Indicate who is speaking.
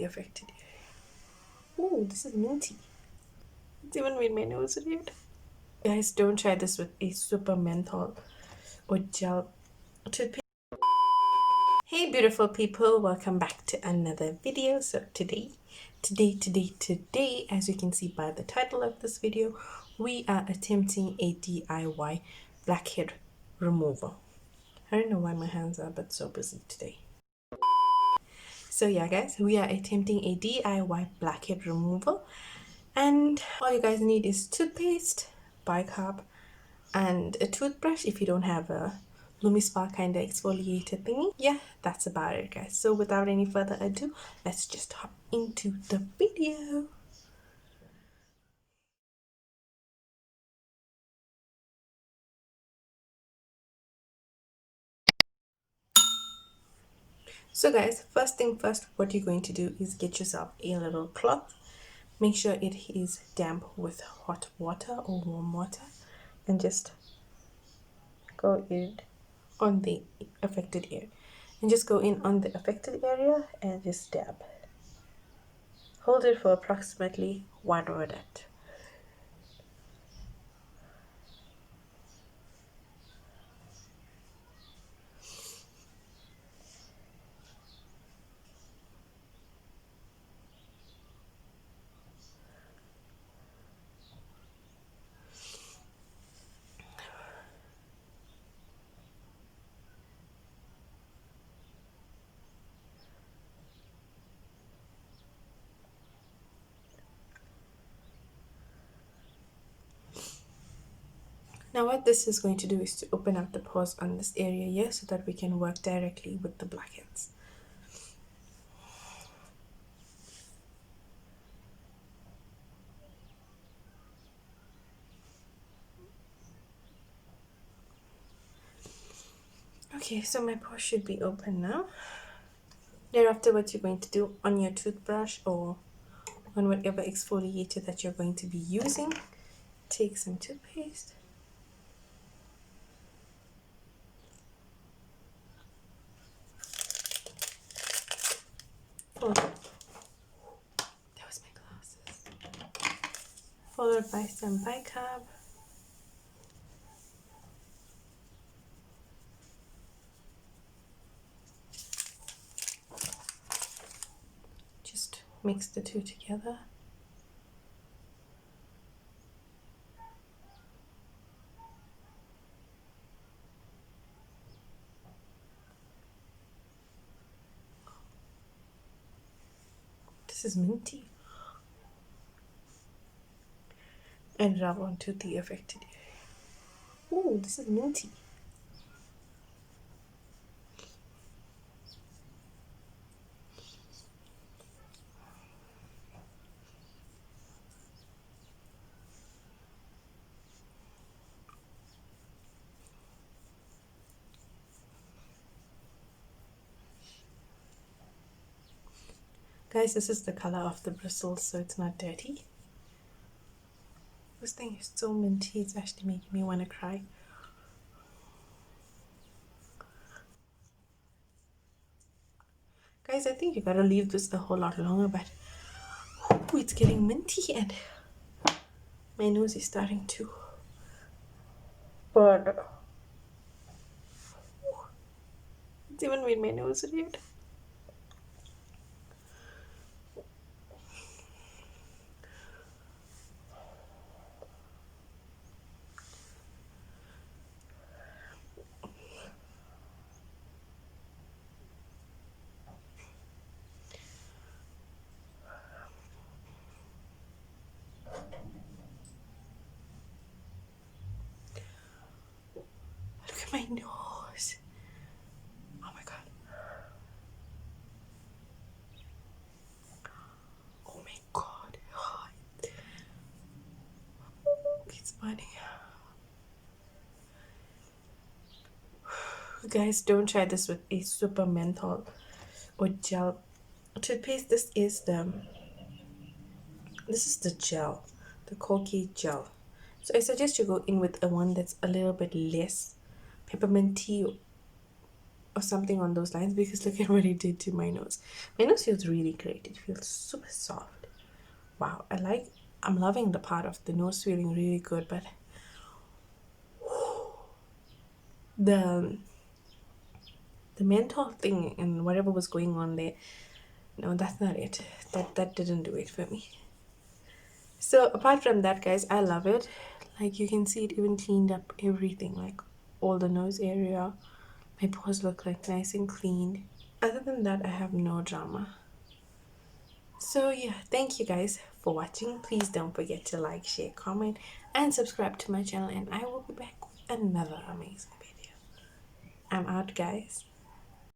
Speaker 1: the affected area. Ooh, this is minty. It's even made my nose red. Guys, don't try this with a super menthol or gel toothpaste. Hey beautiful people, welcome back to another video. So today, as you can see by the title of this video, we are attempting a DIY blackhead removal. I don't know why my hands are but so busy today. So yeah guys, we are attempting a DIY blackhead removal, and all you guys need is toothpaste, bicarb, and a toothbrush if you don't have a LumiSpa kind of exfoliator thingy. Yeah, that's about it guys. So without any further ado, let's just hop into the video. So guys, first thing first, what you're going to do is get yourself a little cloth. Make sure it is damp with hot water or warm water, and just go in on the affected area. And just go in on the affected area and just dab. Hold it for approximately 1 minute. Now what this is going to do is to open up the pores on this area here so that we can work directly with the blackheads. Okay, so my pores should be open now. Thereafter, what you're going to do on your toothbrush or on whatever exfoliator that you're going to be using, take some toothpaste. Oh, that was my glasses. Followed by some bicarb. Just mix the two together. This is minty. And rub onto the affected area. Ooh, this is minty. Guys, this is the color of the bristles, so it's not dirty. This thing is so minty, it's actually making me want to cry. Guys, I think you gotta leave this a whole lot longer, but ooh, it's getting minty and my nose is starting to burn. It's even made my nose red. Look at my nose. Oh my god. Oh my god. It's burning. Guys, don't try this with a super menthol or gel toothpaste. This is the gel, the Colgate gel. So I suggest you go in with a one that's a little bit less pepperminty or something on those lines, because look at what it did to my nose. My nose feels really great. It feels super soft. Wow, I'm loving the part of the nose feeling really good, but the the menthol thing and whatever was going on there, no, that's not it. That didn't do it for me. So apart from that, guys, I love it. Like you can see, it even cleaned up everything, like all the nose area. My pores look like nice and clean. Other than that, I have no drama. So yeah, thank you guys for watching. Please don't forget to like, share, comment, and subscribe to my channel, and I will be back with another amazing video. I'm out, guys.